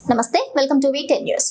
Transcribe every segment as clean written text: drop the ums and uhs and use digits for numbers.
నమస్తే welcome to వీటెన్ news.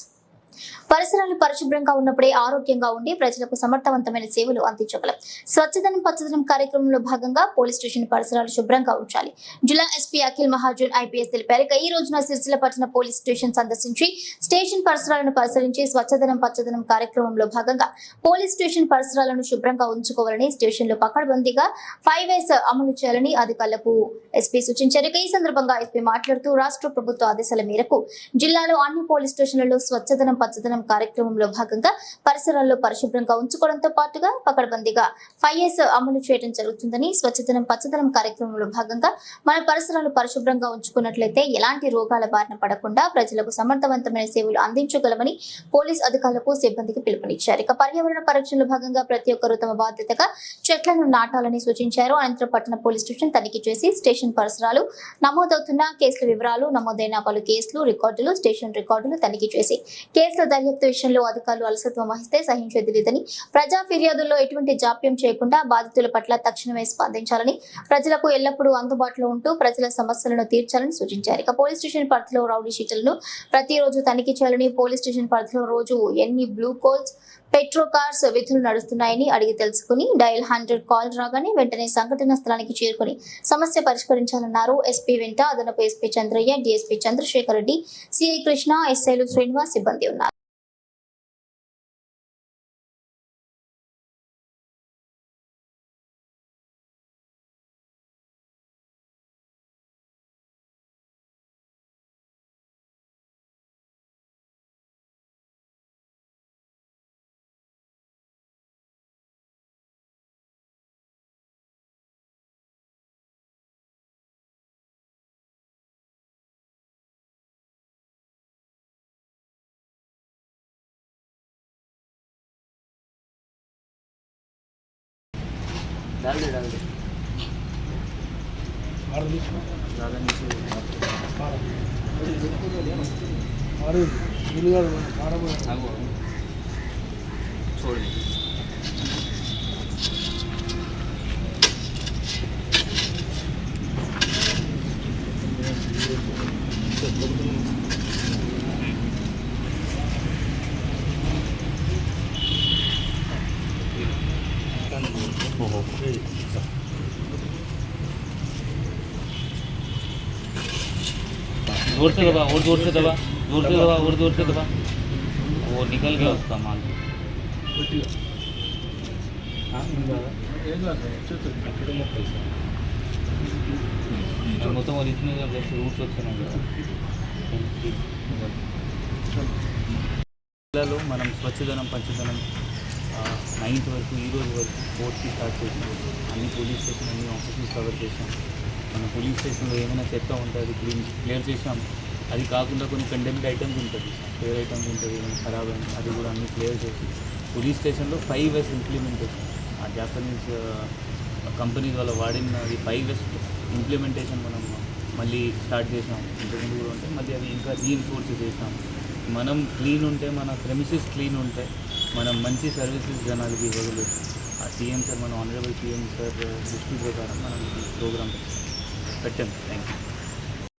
పరిసరాలు పరిశుభ్రంగా ఉన్నప్పుడే ఆరోగ్యంగా ఉండి ప్రజలకు సమర్థవంతమైన సేవలు అందించగలం. స్వచ్ఛదనం పచ్చదనం కార్యక్రమంలో భాగంగా పోలీస్ స్టేషన్ పరిసరాలు శుభ్రంగా ఉంచాలి. జిల్లా ఎస్పీ అఖిల్ మహాజన్ ఐపీఎస్ తెలిపారు. ఈ రోజున సిరిసిల్ల పట్టణ పోలీస్ స్టేషన్ సందర్శించి స్టేషన్ పరిసరాలను పరిశీలించి స్వచ్ఛదనం పచ్చదనం కార్యక్రమంలో భాగంగా పోలీస్ స్టేషన్ పరిసరాలను శుభ్రంగా ఉంచుకోవాలని, స్టేషన్ లో పకడ్బందీగా 5S అమలు చేయాలని అధికారులకు ఎస్పీ సూచించారు. ఈ సందర్భంగా ఎస్పీ మాట్లాడుతూ రాష్ట్ర ప్రభుత్వ ఆదేశాల మేరకు జిల్లాలో అన్ని పోలీస్ స్టేషన్లలో స్వచ్ఛదనం పచ్చదనం కార్యక్రమంలో భాగంగా పరిసరాల్లో పరిశుభ్రంగా ఉంచుకోవడంతో పాటుగా పకడ్బందీగా 5S అమలు చేయడం జరుగుతుందని, స్వచ్ఛదనం పచ్చదనం కార్యక్రమంలో భాగంగా మన పరిసరాలు పరిశుభ్రంగా ఉంచుకున్నట్లయితే ఎలాంటి రోగాల బారిన పడకుండా ప్రజలకు సమర్థవంతమైన సేవలు అందించగలమని పోలీస్ అధికారులకు సిబ్బందికి పిలుపునిచ్చారు. పర్యావరణ పరిరక్షణలో భాగంగా ప్రతి ఒక్కరూ తమ బాధ్యతగా చెట్లను నాటాలని సూచించారు. అనంతరం పట్టణ పోలీస్ స్టేషన్ తనిఖీ చేసి స్టేషన్ పరిసరాలు నమోదవుతున్న కేసుల వివరాలు, నమోదైన పలు కేసులు రికార్డులు, స్టేషన్ రికార్డులు తనిఖీ చేసి కేసుల దర్యాప్తు విషయంలో అధికారులు అలసత్వం వహిస్తే సహించేది లేదని, ప్రజా ఫిర్యాదుల్లో ఎటువంటి జాప్యం చేయకుండా బాధితుల పట్ల తక్షణమే స్పందించాలని, ప్రజలకు ఎల్లప్పుడూ అందుబాటులో ఉంటూ ప్రజల సమస్యలను తీర్చాలని సూచించారు. పోలీస్ స్టేషన్ పరిధిలో రౌడీ షీట్లను ప్రతిరోజు తనిఖీ చేయాలని, పోలీస్ స్టేషన్ పరిధిలో రోజు ఎన్ని బ్లూ కోల్స్, పెట్రో కార్స్ విధులు నడుస్తున్నాయని అడిగి తెలుసుకుని డయల్ 100 కాల్ రాగానే వెంటనే సంఘటన స్థలానికి చేరుకుని సమస్య పరిష్కరించాలన్నారు. ఎస్పీ వెంట అదనపు SP Chandraiah, DSP Chandrasekhar Reddy, CI Krishna, ఎస్ఐలు శ్రీనివాస్ సిబ్బంది ఉన్నారు. डाल दे ज़्यादा नीचे छोड़ दे. जोर से दबा और जोर से दबा, जोर से दबा और जोर से दबा, वो निकल गया उसका माल. మొత్తం ఒరిజినల్ రూట్స్ వస్తున్నాయి కదా. జిల్లాలో మనం స్వచ్ఛదనం పంచదనం 9th వరకు, ఈ రోజు వరకు 4th స్టార్ట్ చేసాం. అన్ని పోలీస్ స్టేషన్, అన్ని ఆఫీసులు కవర్ చేసాం. మన పోలీస్ స్టేషన్లో ఏమైనా చెత్త ఉంటే అది క్లియర్ చేసాం. అది కాకుండా కొన్ని కండెమ్డ్ ఐటమ్స్ ఉంటుంది, స్పేర్ ఐటమ్స్ ఉంటుంది, ఏమైనా ఖరాబ్ అయింది అది కూడా అన్ని క్లియర్ చేసి పోలీస్ స్టేషన్లో 5S ఇంప్లిమెంటేషన్, ఆ జాపనీస్ కంపెనీస్ వాళ్ళ వాడిన అది 5S ఇంప్లిమెంటేషన్ మనం మళ్ళీ స్టార్ట్ చేసాం. ఇంతకుముందు కూడా ఉంటే మళ్ళీ అది ఇంకా రీఎన్ఫోర్స్ చేసాం. మనం క్లీన్ ఉంటే, మన ప్రెమిసెస్ క్లీన్ ఉంటే మనం మంచి సర్వీసెస్ జనాలకి ఇవ్వగలరు. ఆ సీఎం సార్, మన ఆనరబుల్ సీఎం సార్ దృష్టి ప్రకారం మనం ఈ ప్రోగ్రామ్ పెట్టాం. Thank you.